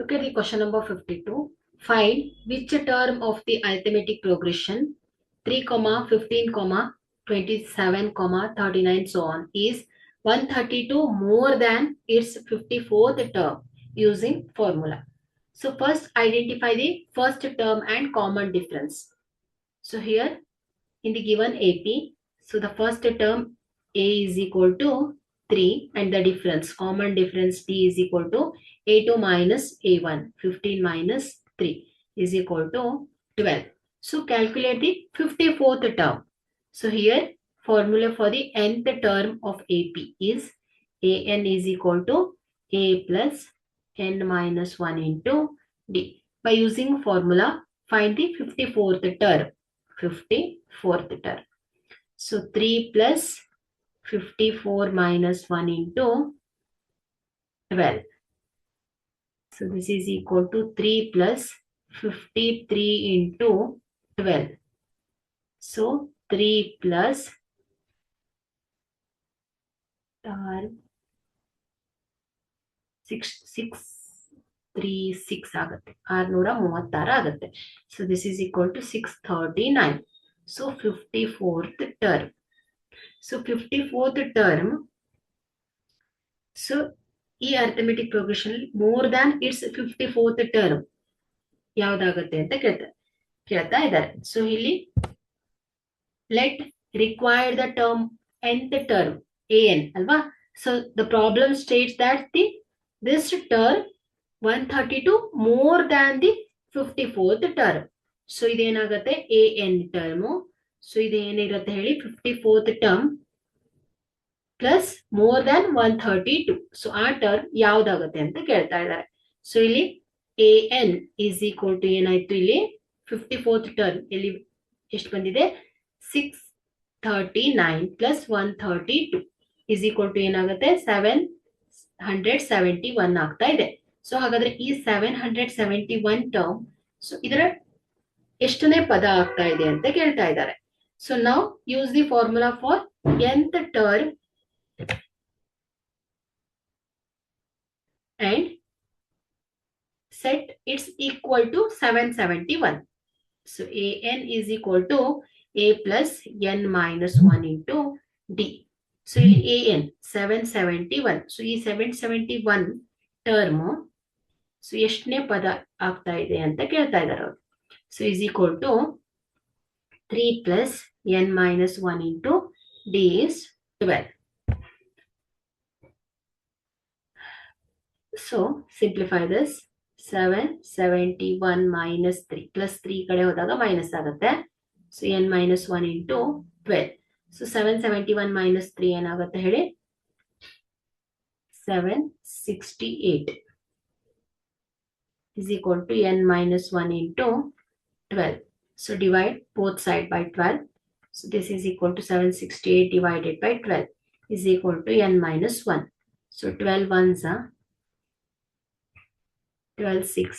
Look at the question number 52. Find which term of the arithmetic progression 3, 15, 27, 39 so on is 132 more than its 54th term using formula. So first identify the first term and common difference. So here in the given AP, so the first term A is equal to 3 and the difference, common difference D is equal to A2 minus A1, 15 minus 3 is equal to 12. So calculate the 54th term. So here formula for the nth term of AP is AN is equal to A plus N minus 1 into D. By using formula, find the 54th term. 54th term. So 3 plus 54 minus 1 into 12. So this is equal to 3 plus 53 into 12. So 3 plus 636 ಆಗುತ್ತೆ 636 ಆಗುತ್ತೆ. So this is equal to 639. So 54th term. So 54th term. So ಈ arithmetic progression more than its 54th term ಯಾವ್ದಾಗುತ್ತೆ ಅಂತ ಕೇಳ್ತಾ ಇದ್ದಾರೆ. So ಇಲ್ಲಿ let require the term nth term an ಅಲ್ವಾ. So the problem states that this term 132 more than the 54th term. So ಇದೇನಾಗುತ್ತೆ an term. So ಇದೇನಿರುತ್ತೆ ಹೇಳಿ 54th term plus more than 132. So ಆ term ಯಾವ್ದಾಗುತ್ತೆ ಅಂತ ಕೇಳ್ತಾ ಇದ್ದಾರೆ. So ಇಲ್ಲಿ A N is equal to ಏನಾಯ್ತು ಇಲ್ಲಿ 54th ಟರ್ಮ್ ಇಲ್ಲಿ ಎಷ್ಟು ಬಂದಿದೆ 639 ಪ್ಲಸ್ 132 ಇಸ್ ಈಕ್ವಲ್ ಟು ಏನಾಗುತ್ತೆ 771 ಆಗ್ತಾ ಇದೆ. ಸೊ ಹಾಗಾದ್ರೆ ಈ 771 ಟರ್ಮ್ ಸೊ ಇದರ ಎಷ್ಟನೇ ಪದ ಆಗ್ತಾ ಇದೆ ಅಂತ ಕೇಳ್ತಾ ಇದ್ದಾರೆ. ಸೊ ನಾವು use the formula for nth term and set it's equal to 771. So an is equal to a plus n minus 1 into d. So an 771. So ಈ 771 term so ಎಷ್ಟನೇ ಪದ ಆಗ್ತಾ ಇದೆ ಅಂತ ಕೇಳ್ತಾ ಇದ್ದಾರೆ ಅವರು. So is equal to 3 plus n minus 1 into d is 12. So simplify this. 771 minus 3 plus 3 ಕಡೆ ಹೋದಾಗ ಮೈನಸ್ ಆಗುತ್ತೆ. So n minus 1 into 12. So 771 minus 3 ಏನಾಗುತ್ತೆ ಹೇಳಿ 768 is equal to n minus 1 into 12. So divide both side by 12. So this is equal to 768 divided by 12 is equal to n minus 1. So 12 ones are 12 6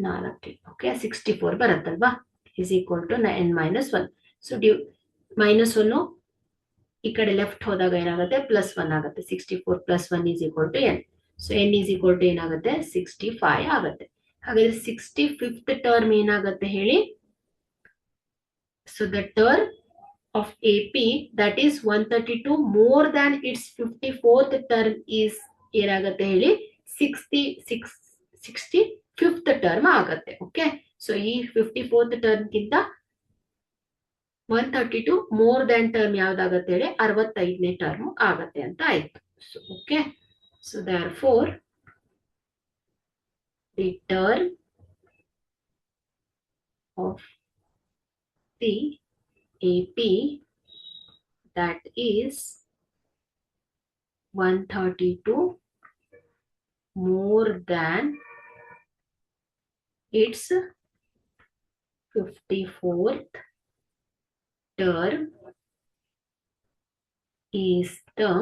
4 okay 64 ಬರುತ್ತಲ್ವಾ is equal to n minus 1. So minus 1 ಈ ಕಡೆ left ಹೋದಾಗ ಏನಾಗುತ್ತೆ plus 1 ಆಗುತ್ತೆ 64 plus 1 is equal to n. So n is equal to ಏನಾಗುತ್ತೆ 65 ಆಗುತ್ತೆ. ಹಾಗಾದ್ರೆ 65th term ಏನಾಗುತ್ತೆ ಹೇಳಿ. So the term of AP that is 132 more than its 54th term is ಏನಾಗುತ್ತೆ ಹೇಳಿ 65th term ಆಗುತ್ತೆ. ಓಕೆ ಸೊ ಈ 54th term ಗಿಂತ 132 more than term ಯಾವ್ದಾಗತ್ತೆ ಹೇಳಿ 65ನೇ term ಆಗತ್ತೆ ಅಂತ ಆಯ್ತು. So okay so therefore the term of the AP that is 132 more than its 54th term is the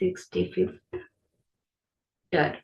65th term.